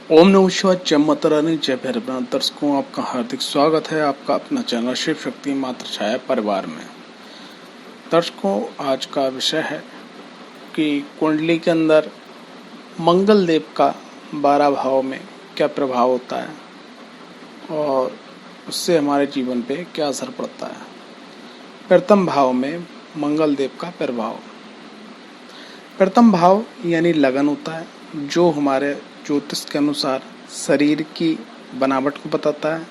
ओम नमः शिवाय। जय माता रानी, जय भैरवनाथ। दर्शकों, आपका हार्दिक स्वागत है आपका अपना चैनल शिव शक्ति मात्र छाया परिवार में। दर्शकों, आज का विषय है कि कुंडली के अंदर मंगल देव का 12 भाव में क्या प्रभाव होता है और उससे हमारे जीवन पे क्या असर पड़ता है। प्रथम भाव में मंगल देव का प्रभाव। प्रथम भाव यानी लगन होता है, जो हमारे ज्योतिष के अनुसार शरीर की बनावट को बताता है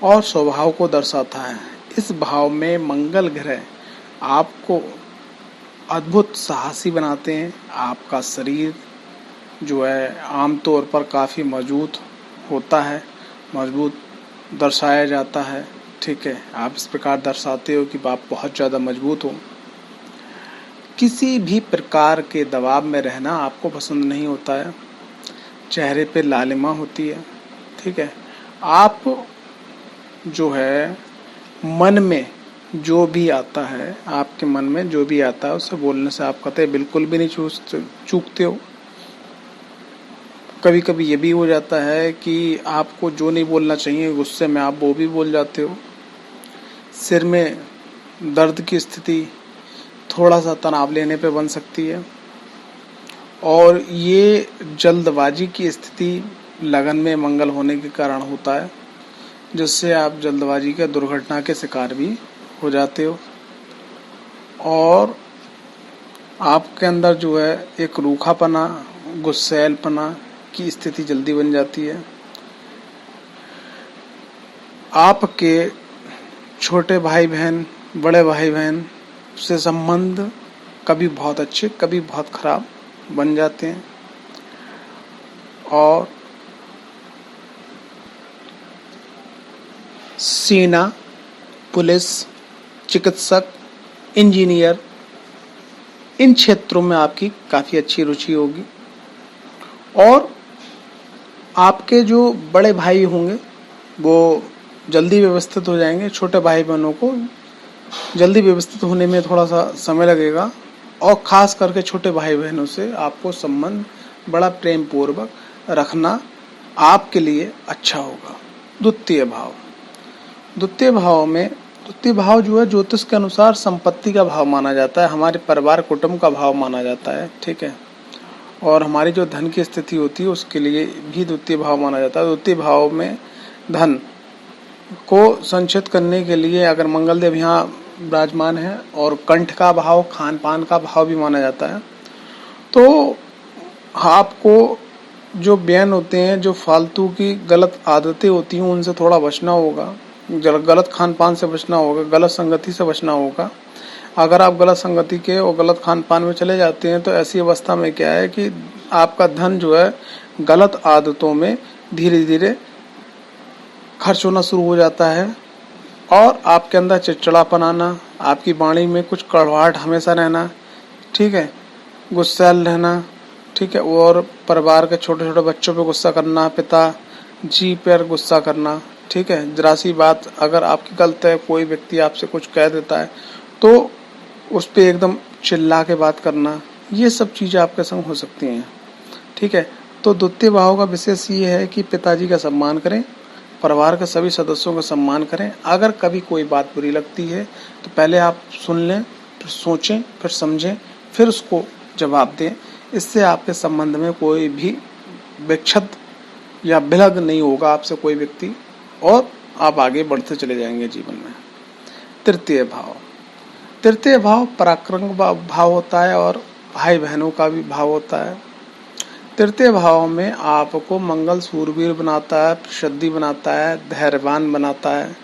और स्वभाव को दर्शाता है। इस भाव में मंगल ग्रह आपको अद्भुत साहसी बनाते हैं। आपका शरीर जो है आमतौर पर काफ़ी मजबूत होता है, मजबूत दर्शाया जाता है। ठीक है, आप इस प्रकार दर्शाते हो कि आप बहुत ज़्यादा मजबूत हो। किसी भी प्रकार के दबाव में रहना आपको पसंद नहीं होता है। चेहरे पे लालिमा होती है। ठीक है, आप जो है मन में जो भी आता है, आपके मन में जो भी आता है उसे बोलने से आप कतई बिल्कुल भी नहीं चूकते हो। कभी कभी ये भी हो जाता है कि आपको जो नहीं बोलना चाहिए गुस्से में आप वो भी बोल जाते हो। सिर में दर्द की स्थिति थोड़ा सा तनाव लेने पे बन सकती है और ये जल्दबाजी की स्थिति लगन में मंगल होने के कारण होता है, जिससे आप जल्दबाजी के दुर्घटना के शिकार भी हो जाते हो और आपके अंदर जो है एक रूखापना, गुस्सैलपना की स्थिति जल्दी बन जाती है। आपके छोटे भाई बहन, बड़े भाई बहन से संबंध कभी बहुत अच्छे कभी बहुत खराब बन जाते हैं और सेना, पुलिस, चिकित्सक, इंजीनियर, इन क्षेत्रों में आपकी काफ़ी अच्छी रुचि होगी और आपके जो बड़े भाई होंगे वो जल्दी व्यवस्थित हो जाएंगे। छोटे भाई बहनों को जल्दी व्यवस्थित होने में थोड़ा सा समय लगेगा और ख़ास करके छोटे भाई बहनों से आपको संबंध बड़ा प्रेम पूर्वक रखना आपके लिए अच्छा होगा। द्वितीय भाव। द्वितीय भाव जो है ज्योतिष के अनुसार संपत्ति का भाव माना जाता है, हमारे परिवार कुटुंब का भाव माना जाता है। ठीक है, और हमारी जो धन की स्थिति होती है उसके लिए भी द्वितीय भाव माना जाता है। द्वितीय भाव में धन को संचित करने के लिए अगर मंगल देव यहाँ विराजमान है और कंठ का भाव, खान पान का भाव भी माना जाता है, तो आपको जो व्ययन होते हैं, जो फालतू की गलत आदतें होती हैं, उनसे थोड़ा बचना होगा। गलत खान पान से बचना होगा, गलत संगति से बचना होगा। अगर आप गलत संगति के और गलत खान पान में चले जाते हैं तो ऐसी अवस्था में क्या है कि आपका धन जो है गलत आदतों में धीरे धीरे खर्च होना शुरू हो जाता है और आपके अंदर चिड़चिड़ापन आना, आपकी वाणी में कुछ कड़वाहट हमेशा रहना, ठीक है, गुस्सैल रहना, ठीक है, और परिवार के छोटे छोटे बच्चों पे गुस्सा करना, पिता जी पर गुस्सा करना। ठीक है, जरा सी बात अगर आपकी गलत है, कोई व्यक्ति आपसे कुछ कह देता है तो उस पर एकदम चिल्ला के बात करना, ये सब चीज़ें आपके संग हो सकती हैं। ठीक है, तो द्वितीय भाव का विशेष ये है कि पिताजी का सम्मान करें, परिवार के सभी सदस्यों का सम्मान करें। अगर कभी कोई बात बुरी लगती है तो पहले आप सुन लें, फिर सोचें, फिर समझें, फिर उसको जवाब दें। इससे आपके संबंध में कोई भी विच्छेद या विलग नहीं होगा आपसे कोई व्यक्ति और आप आगे बढ़ते चले जाएंगे जीवन में। तृतीय भाव पराक्रम भाव होता है और भाई बहनों का भी भाव होता है। तृतीय भाव में आपको मंगल सूरवीर बनाता है, प्रसिद्धि बनाता है, धैर्यवान बनाता है,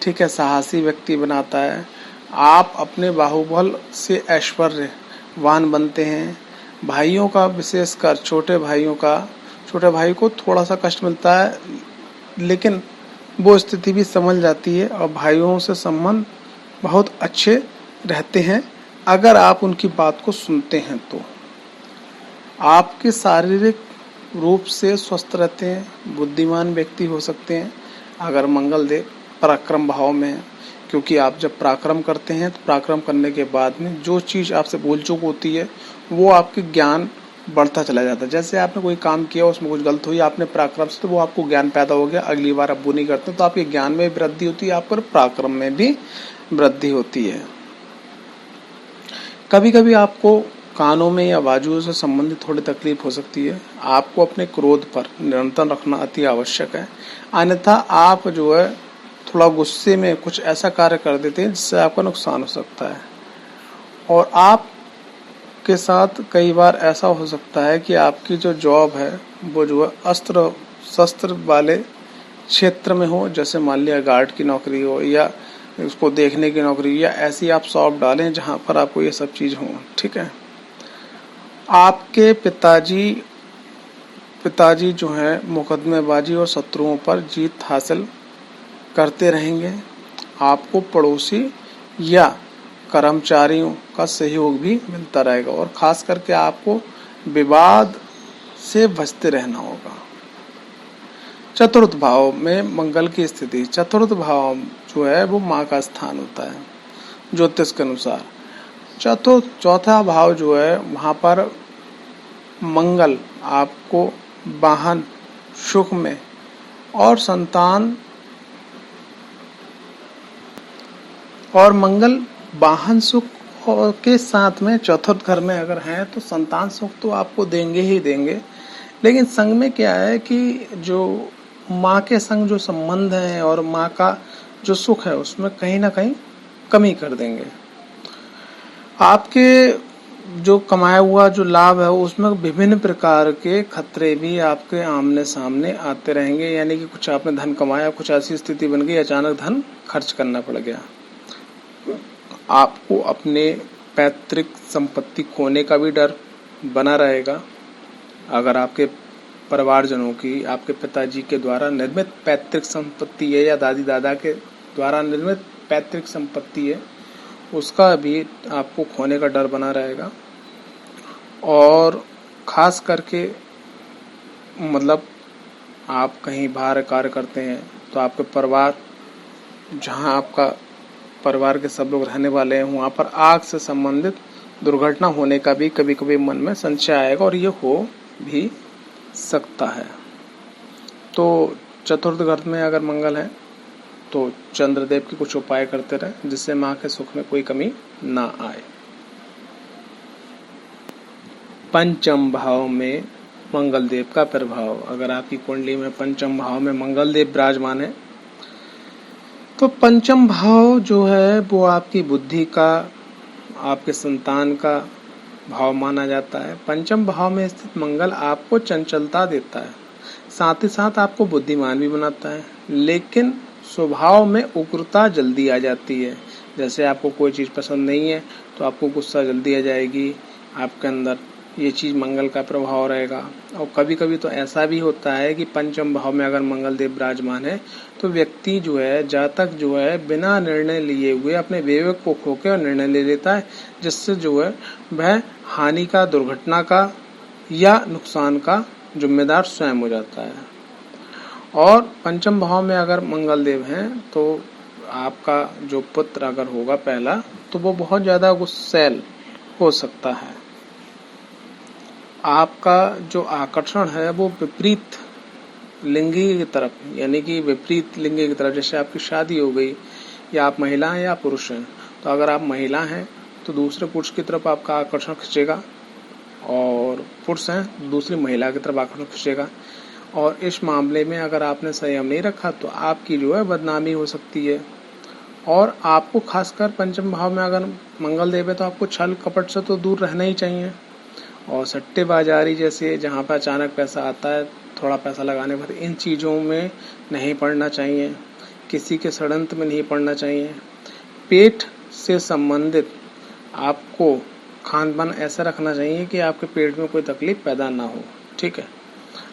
ठीक है, साहसी व्यक्ति बनाता है। आप अपने बाहुबल से ऐश्वर्यवान बनते हैं। भाइयों का विशेषकर छोटे भाई को थोड़ा सा कष्ट मिलता है, लेकिन वो स्थिति भी संभल जाती है और भाइयों से संबंध बहुत अच्छे रहते हैं अगर आप उनकी बात को सुनते हैं तो। आपके शारीरिक रूप से स्वस्थ रहते हैं, बुद्धिमान व्यक्ति हो सकते हैं अगर मंगल देव पराक्रम भाव में है, क्योंकि आप जब पराक्रम करते हैं तो पराक्रम करने के बाद में जो चीज़ आपसे भूल चूक होती है वो आपके ज्ञान बढ़ता चला जाता है। जैसे आपने कोई काम किया, उसमें कुछ गलत हुई, आपने पराक्रम से, तो वो आपको ज्ञान पैदा हो गया, अगली बार आप वो नहीं करते, तो आपके ज्ञान में वृद्धि होती है, आप पर पराक्रम में भी वृद्धि होती है। कभी कभी आपको कानों में या बाजुओं से संबंधित थोड़ी तकलीफ हो सकती है। आपको अपने क्रोध पर नियंत्रण रखना अति आवश्यक है, अन्यथा आप जो है थोड़ा गुस्से में कुछ ऐसा कार्य कर देते हैं जिससे आपका नुकसान हो सकता है। और आप के साथ कई बार ऐसा हो सकता है कि आपकी जो जॉब है वो जो है अस्त्र शस्त्र वाले क्षेत्र में हो, जैसे मान लिया गार्ड की नौकरी हो या उसको देखने की नौकरी, या ऐसी आप शॉप डालें जहां पर आपको ये सब चीज हो। ठीक है। आपके पिताजी जो है मुकदमेबाजी और शत्रुओं पर जीत हासिल करते रहेंगे। आपको पड़ोसी या कर्मचारियों का सहयोग भी मिलता रहेगा, और खास करके आपको विवाद से बचते रहना होगा। चतुर्थ भाव में मंगल की स्थिति, चतुर्थ भाव जो है वो माँ का स्थान होता है ज्योतिष के अनुसार। चौथा भाव जो है वहां पर मंगल आपको वाहन सुख में और संतान, और मंगल वाहन सुख के साथ में चतुर्थ घर में अगर हैं तो संतान सुख तो आपको देंगे ही देंगे, लेकिन संग में क्या है कि जो माँ के संग जो संबंध है और माँ का जो सुख है उसमें कहीं ना कहीं कमी कर देंगे। आपके जो कमाया हुआ जो लाभ है उसमें विभिन्न प्रकार के खतरे भी आपके आमने सामने आते रहेंगे, यानी कि कुछ आपने धन कमाया, कुछ ऐसी स्थिति बन गई अचानक धन खर्च करना पड़ गया। आपको अपने पैतृक संपत्ति खोने का भी डर बना रहेगा। अगर आपके परिवारजनों की, आपके पिताजी के द्वारा निर्मित पैतृक संपत्ति है या दादी दादा के द्वारा निर्मित पैतृक संपत्ति है, उसका भी आपको खोने का डर बना रहेगा। और खास करके मतलब आप कहीं बाहर कार्य करते हैं तो आपके परिवार, जहां आपका परिवार के सब लोग रहने वाले हैं, वहां पर आग से संबंधित दुर्घटना होने का भी कभी कभी मन में संशय आएगा, और ये हो भी सकता है। तो चतुर्थ घर में अगर मंगल है तो चंद्रदेव के कुछ उपाय करते रहे जिससे माँ के सुख में कोई कमी ना आए। पंचम भाव में मंगल देव का प्रभाव, अगर आपकी कुंडली में पंचम भाव में मंगल देव विराजमान है तो पंचम भाव जो है वो आपकी बुद्धि का, आपके संतान का भाव माना जाता है। पंचम भाव में स्थित मंगल आपको चंचलता देता है, साथ ही साथ आपको बुद्धिमान भी बनाता है, लेकिन स्वभाव में उग्रता जल्दी आ जाती है। जैसे आपको कोई चीज पसंद नहीं है तो आपको गुस्सा जल्दी आ जाएगी आपके अंदर, ये चीज मंगल का प्रभाव रहेगा। और कभी कभी तो ऐसा भी होता है कि पंचम भाव में अगर मंगल देव विराजमान है तो व्यक्ति जो है, जातक जो है, बिना निर्णय लिए हुए अपने विवेक को खो के निर्णय ले लेता है, जिससे जो है वह हानि का, दुर्घटना का या नुकसान का जिम्मेदार स्वयं हो जाता है। और पंचम भाव में अगर मंगल देव हैं तो आपका जो पुत्र अगर होगा पहला, तो वो बहुत ज्यादा गुस्सैल हो सकता है। आपका जो आकर्षण है वो विपरीत लिंगी की तरफ, यानी कि विपरीत लिंगी की तरफ, जैसे आपकी शादी हो गई या आप महिला हैं या पुरुष हैं, तो अगर आप महिला हैं तो दूसरे पुरुष की तरफ आपका आकर्षण खिंचेगा, और पुरुष हैं दूसरी महिला की तरफ आकर्षण खिंचेगा। और इस मामले में अगर आपने संयम नहीं रखा तो आपकी जो है बदनामी हो सकती है। और आपको खासकर पंचम भाव में अगर मंगल देव है तो आपको छल कपट से तो दूर रहना ही चाहिए, और सट्टेबाजारी जैसे जहाँ पर अचानक पैसा आता है, थोड़ा पैसा लगाने पर, इन चीज़ों में नहीं पड़ना चाहिए, किसी के षड्यंत्र में नहीं पड़ना चाहिए। पेट से संबंधित आपको खान पान ऐसा रखना चाहिए कि आपके पेट में कोई तकलीफ पैदा ना हो। ठीक है।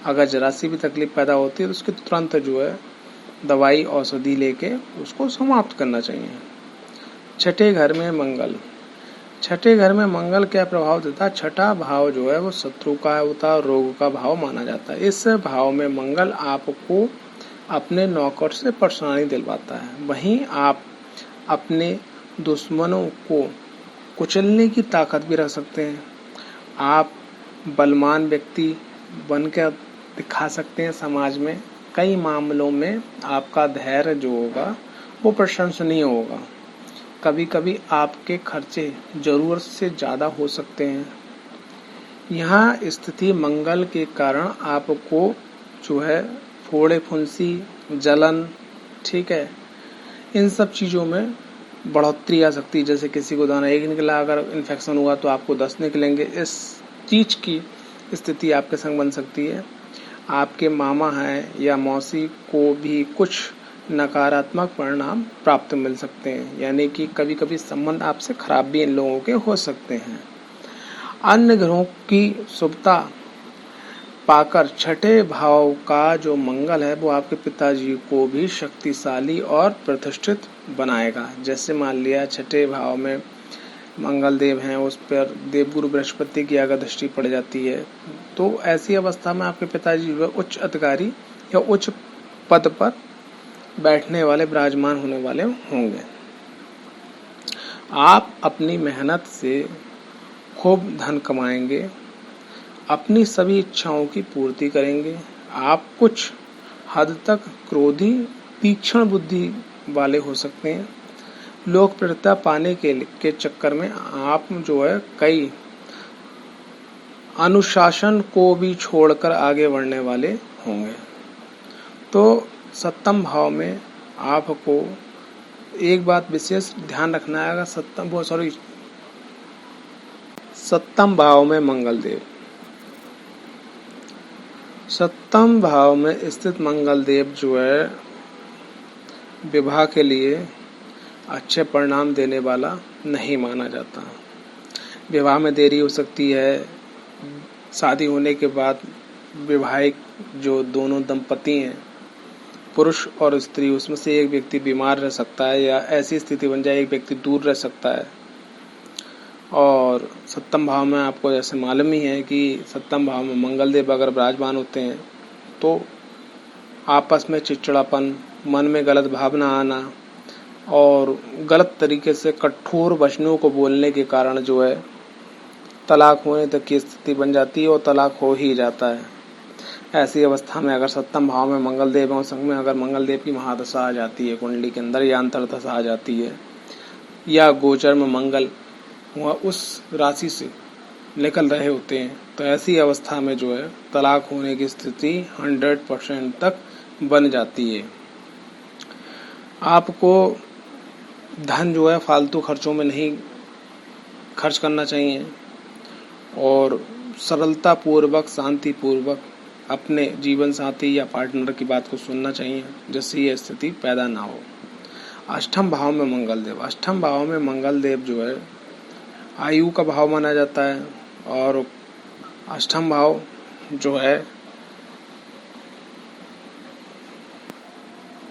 अगर जरा सी भी तकलीफ पैदा होती है तो उसके तुरंत जो है दवाई औषधि लेके उसको समाप्त करना चाहिए। छठे घर में मंगल, छठे घर में मंगल क्या प्रभाव देता है? छठा भाव जो है वो शत्रु का होता है, रोग का भाव माना जाता है। इस भाव में मंगल आपको अपने नौकर से परेशानी दिलवाता है, वहीं आप अपने दुश्मनों को कुचलने की ताकत भी रख सकते हैं। आप बलवान व्यक्ति बनकर दिखा सकते हैं समाज में। कई मामलों में आपका धैर्य जो होगा वो प्रशंसनीय होगा। कभी कभी आपके खर्चे जरूरत से ज़्यादा हो सकते हैं। यहाँ स्थिति मंगल के कारण आपको जो है फोड़े फुंसी, जलन, ठीक है, इन सब चीज़ों में बढ़ोतरी आ सकती है। जैसे किसी को दाना 1 निकला, अगर इन्फेक्शन हुआ तो आपको 10 निकलेंगे। इस चीज़ की स्थिति आपके संग बन सकती है। आपके मामा हैं या मौसी को भी कुछ नकारात्मक परिणाम प्राप्त मिल सकते हैं, यानी कि कभी कभी संबंध आपसे खराब भी इन लोगों के हो सकते हैं। अन्य ग्रहों की शुभता पाकर छठे भाव का जो मंगल है वो आपके पिताजी को भी शक्तिशाली और प्रतिष्ठित बनाएगा। जैसे मान लिया छठे भाव में मंगल देव हैं, उस पर देवगुरु बृहस्पति की अगर दृष्टि पड़ जाती है तो ऐसी अवस्था में आपके पिताजी उच्च अधिकारी या उच्च पद पर बैठने वाले, विराजमान होने वाले होंगे। आप अपनी मेहनत से खूब धन कमाएंगे, अपनी सभी इच्छाओं की पूर्ति करेंगे। आप कुछ हद तक क्रोधी, तीक्ष्ण बुद्धि वाले हो सकते हैं। लोकप्रियता पाने के चक्कर में आप जो है कई अनुशासन को भी छोड़कर आगे बढ़ने वाले होंगे। तो सप्तम भाव में आपको एक बात विशेष ध्यान रखना है। अगर सप्तम भाव में मंगल देव, सप्तम भाव में स्थित मंगल देव जो है विवाह के लिए अच्छे परिणाम देने वाला नहीं माना जाता। विवाह में देरी हो सकती है। शादी होने के बाद विवाहिक जो दोनों दंपति हैं, पुरुष और स्त्री, उसमें से एक व्यक्ति बीमार रह सकता है या ऐसी स्थिति बन जाए एक व्यक्ति दूर रह सकता है। और सप्तम भाव में आपको जैसे मालूम ही है कि सप्तम भाव में मंगल देव अगर विराजमान होते हैं तो आपस में चिड़चिड़ापन, मन में गलत भावना आना और गलत तरीके से कठोर वचनों को बोलने के कारण जो है तलाक होने तक की स्थिति बन जाती है और तलाक हो ही जाता है। ऐसी अवस्था में अगर सप्तम भाव में मंगल देव संग में अगर मंगल देव की महादशा आ जाती है कुंडली के अंदर, या अंतर्दशा आ जाती है, या गोचर में मंगल वह उस राशि से निकल रहे होते हैं, तो ऐसी अवस्था में जो है तलाक होने की स्थिति 100% तक बन जाती है। आपको धन जो है फालतू खर्चों में नहीं खर्च करना चाहिए और सरलता पूर्वक, शांति पूर्वक अपने जीवन साथी या पार्टनर की बात को सुनना चाहिए, जिससे ये स्थिति पैदा ना हो। अष्टम भाव में मंगल देव, अष्टम भाव में मंगल देव जो है आयु का भाव माना जाता है और अष्टम भाव जो है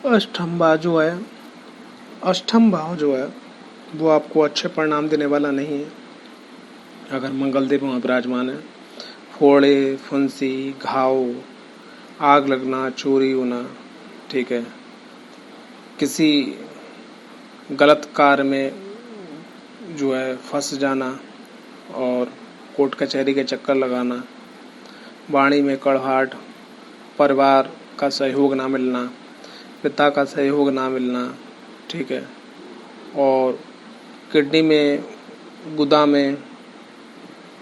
अष्टम भाव जो है वो आपको अच्छे परिणाम देने वाला नहीं है अगर मंगल देव वहाँ विराजमान है। फोड़े फुंसी, घाव, आग लगना, चोरी होना, ठीक है, किसी गलत कार्य में जो है फंस जाना और कोर्ट कचहरी के चक्कर लगाना, वाणी में कड़वाहट, परिवार का सहयोग ना मिलना, पिता का सहयोग ना मिलना, ठीक है, और किडनी में, गुदा में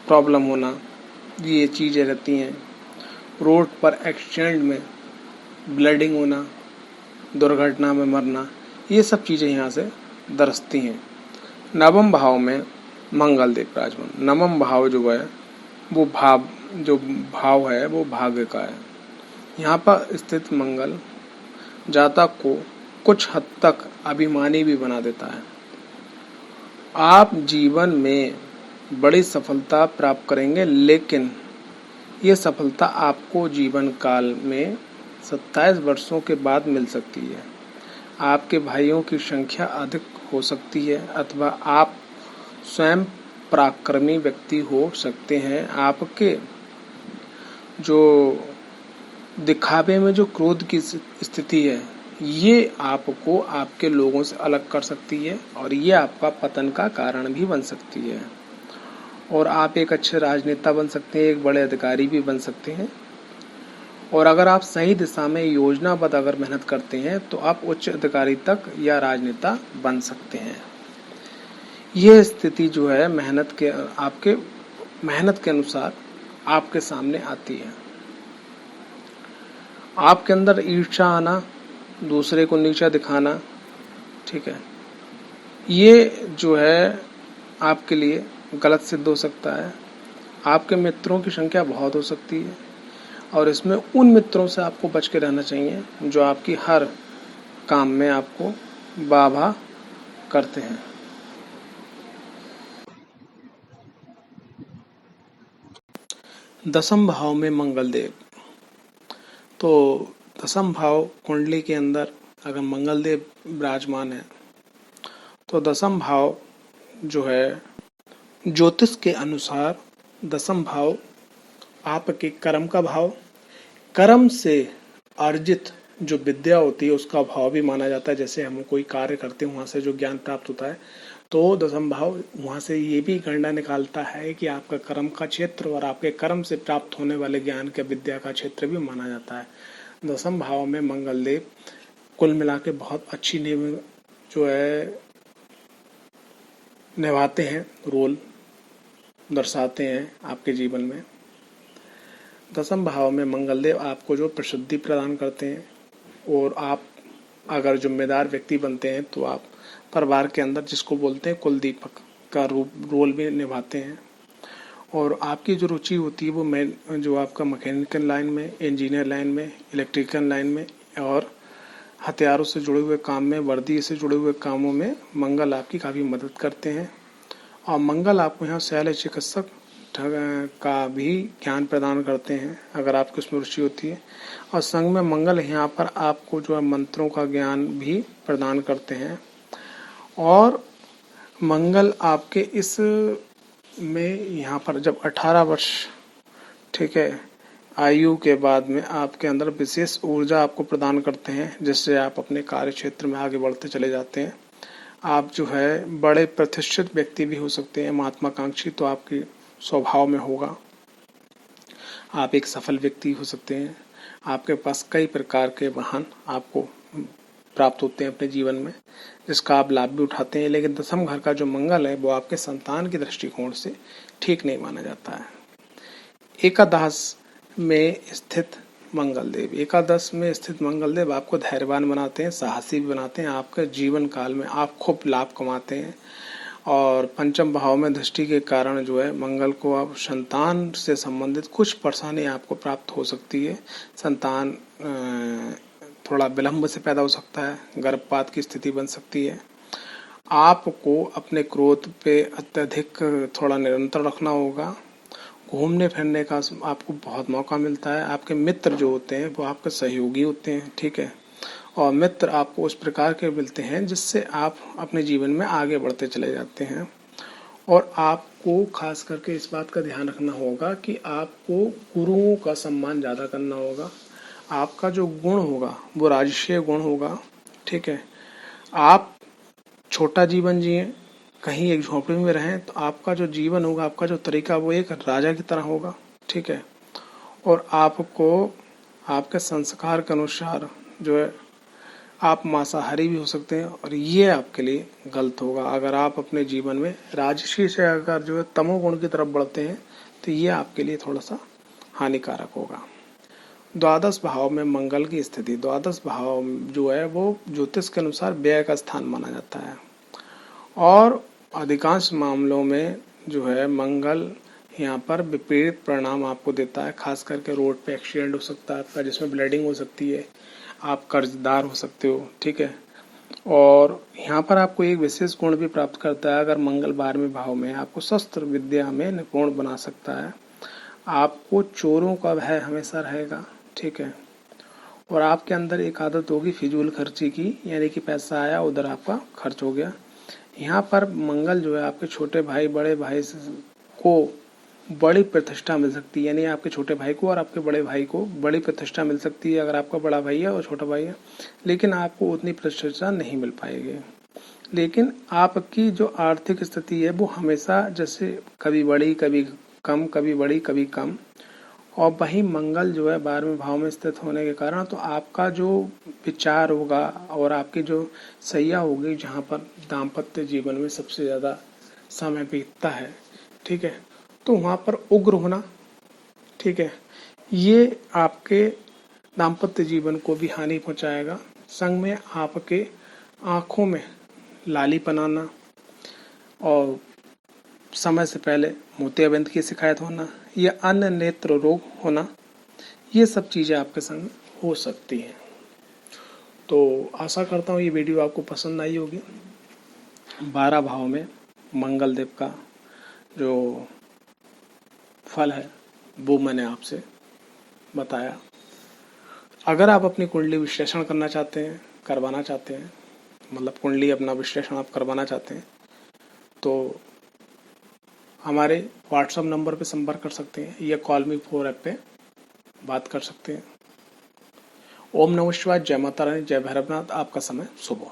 प्रॉब्लम होना, ये चीज़ें रहती हैं। रोड पर एक्सीडेंट में ब्लीडिंग होना, दुर्घटना में मरना, ये सब चीज़ें यहाँ से दरसती हैं। नवम भाव में मंगल देव विराजमान, नवम भाव जो है वो भाव है वो भाग्य का है। यहाँ पर स्थित मंगल जातक को कुछ हद तक अभिमानी भी बना देता है। आप जीवन में बड़ी सफलता प्राप्त करेंगे, लेकिन ये सफलता आपको जीवन काल में 27 वर्षों के बाद मिल सकती है। आपके भाइयों की संख्या अधिक हो सकती है अथवा आप स्वयं पराक्रमी व्यक्ति हो सकते हैं। आपके जो दिखावे में जो क्रोध की स्थिति है ये आपको आपके लोगों से अलग कर सकती है और ये आपका पतन का कारण भी बन सकती है। और आप एक अच्छे राजनेता बन सकते हैं, एक बड़े अधिकारी भी बन सकते हैं। और अगर आप सही दिशा में योजनाबद्ध अगर मेहनत करते हैं तो आप उच्च अधिकारी तक या राजनेता बन सकते हैं। यह स्थिति जो है आपके मेहनत के अनुसार आपके सामने आती है। आपके अंदर ईर्ष्या आना, दूसरे को नीचा दिखाना, ठीक है, ये जो है आपके लिए गलत सिद्ध हो सकता है। आपके मित्रों की संख्या बहुत हो सकती है और इसमें उन मित्रों से आपको बच के रहना चाहिए जो आपकी हर काम में आपको वाह करते हैं। दसम भाव में मंगल देव, तो दसम भाव कुंडली के अंदर अगर मंगल देव विराजमान है तो दसम भाव जो है ज्योतिष के अनुसार दसम भाव आपके कर्म का भाव, कर्म से अर्जित जो विद्या होती है उसका भाव भी माना जाता है। जैसे हम कोई कार्य करते हैं वहां से जो ज्ञान प्राप्त होता है, तो दसम भाव वहां से ये भी गणना निकालता है कि आपका कर्म का क्षेत्र और आपके कर्म से प्राप्त होने वाले ज्ञान के विद्या का क्षेत्र भी माना जाता है। दसम भाव में मंगल देव कुल मिला के बहुत अच्छी जो है निभाते हैं, रोल दर्शाते हैं आपके जीवन में। दसम भाव में मंगल देव आपको जो प्रसिद्धि प्रदान करते हैं और आप अगर जिम्मेदार व्यक्ति बनते हैं तो आप परिवार के अंदर जिसको बोलते हैं कुलदीपक का रोल भी निभाते हैं। और आपकी जो रुचि होती है वो जो आपका मैकेनिकल लाइन में, इंजीनियर लाइन में, इलेक्ट्रिकल लाइन में और हथियारों से जुड़े हुए काम में, वर्दी से जुड़े हुए कामों में मंगल आपकी काफ़ी मदद करते हैं। और मंगल आपको यहाँ शैल्य चिकित्सक का भी ज्ञान प्रदान करते हैं अगर आपको उसमें रुचि होती है। और संग में मंगल यहाँ पर आपको जो है मंत्रों का ज्ञान भी प्रदान करते हैं। और मंगल आपके इस में यहाँ पर जब 18 वर्ष, ठीक है, आयु के बाद में आपके अंदर विशेष ऊर्जा आपको प्रदान करते हैं, जिससे आप अपने कार्य क्षेत्र में आगे बढ़ते चले जाते हैं। आप जो है बड़े प्रतिष्ठित व्यक्ति भी हो सकते हैं, महत्वाकांक्षी तो आपकी स्वभाव में होगा। आप एक सफल व्यक्ति हो सकते हैं। आपके पास कई प्रकार के वाहन आपको प्राप्त होते हैं अपने जीवन में, जिसका आप लाभ भी उठाते हैं। लेकिन दसम घर का जो मंगल है वो आपके संतान के दृष्टिकोण से ठीक नहीं माना जाता है। एकादश में स्थित मंगल देव, एकादश में स्थित मंगल देव आपको धैर्यवान बनाते हैं, साहसी भी बनाते हैं। आपके जीवन काल में आप खूब लाभ कमाते हैं। और पंचम भाव में दृष्टि के कारण जो है मंगल को आप संतान से संबंधित कुछ परेशानी आपको प्राप्त हो सकती है। संतान थोड़ा विलंब से पैदा हो सकता है, गर्भपात की स्थिति बन सकती है। आपको अपने क्रोध पे अत्यधिक थोड़ा निरंतर रखना होगा। घूमने फिरने का आपको बहुत मौका मिलता है। आपके मित्र जो होते हैं वो आपके सहयोगी होते हैं, ठीक है। और मित्र आपको उस प्रकार के मिलते हैं जिससे आप अपने जीवन में आगे बढ़ते चले जाते हैं। और आपको खास करके इस बात का ध्यान रखना होगा कि आपको गुरुओं का सम्मान ज़्यादा करना होगा। आपका जो गुण होगा वो राजसीय गुण होगा, ठीक है। आप छोटा जीवन जिए, कहीं एक झोपड़ी में रहें, तो आपका जो जीवन होगा, आपका जो तरीका वो एक राजा की तरह होगा, ठीक है। और आपको आपके संस्कार के अनुसार जो है आप मांसाहारी भी हो सकते हैं और ये आपके लिए गलत होगा। अगर आप अपने जीवन में राजसी से अगर जो है तमोगुण की तरफ बढ़ते हैं तो ये आपके लिए थोड़ा सा हानिकारक होगा। द्वादश भाव में मंगल की स्थिति, द्वादश भाव जो है वो ज्योतिष के अनुसार व्यय का स्थान माना जाता है। और अधिकांश मामलों में जो है मंगल यहाँ पर विपरीत परिणाम आपको देता है। खास करके रोड पे एक्सीडेंट हो सकता है आपका, जिसमें ब्लीडिंग हो सकती है, आप कर्जदार हो सकते हो, ठीक है। और यहाँ पर आपको एक विशेष गुण भी प्राप्त करता है। अगर मंगल 12वें भाव में आपको शस्त्र विद्या में निपुण बना सकता है। आपको चोरों का भय हमेशा रहेगा, ठीक है। और आपके अंदर एक आदत होगी फिजूल खर्ची की, यानी कि पैसा आया उधर आपका खर्च हो गया। यहाँ पर मंगल जो है आपके छोटे भाई बड़े भाई को बड़ी प्रतिष्ठा मिल सकती है, यानी आपके छोटे भाई को और आपके बड़े भाई को बड़ी प्रतिष्ठा मिल सकती है अगर आपका बड़ा भाई है और छोटा भाई है, लेकिन आपको उतनी प्रतिष्ठा नहीं मिल पाएगी। लेकिन आपकी जो आर्थिक स्थिति है वो हमेशा जैसे कभी बढ़ी कभी कम, कभी बढ़ी कभी कम। और वही मंगल जो है 12वें भाव में स्थित होने के कारण तो आपका जो विचार होगा और आपकी जो सैया होगी जहाँ पर दाम्पत्य जीवन में सबसे ज़्यादा समय बीतता है, ठीक है, तो वहाँ पर उग्र होना, ठीक है, ये आपके दाम्पत्य जीवन को भी हानि पहुँचाएगा। संग में आपके आँखों में लालीपन आना और समय से पहले मोतियाबिंद की शिकायत होना या अन्य नेत्र रोग होना, ये सब चीज़ें आपके संग हो सकती हैं। तो आशा करता हूँ ये वीडियो आपको पसंद आई होगी। 12 भाव में मंगल देव का जो फल है वो मैंने आपसे बताया। अगर आप अपनी कुंडली विश्लेषण करना चाहते हैं, करवाना चाहते हैं, मतलब कुंडली अपना विश्लेषण आप करवाना चाहते हैं, तो हमारे व्हाट्सएप नंबर पे संपर्क कर सकते हैं या कॉल मी 4 ऐप पे बात कर सकते हैं। ओम नमः शिवाय, जय माता रानी, जय भैरवनाथ। आपका समय शुभ हो।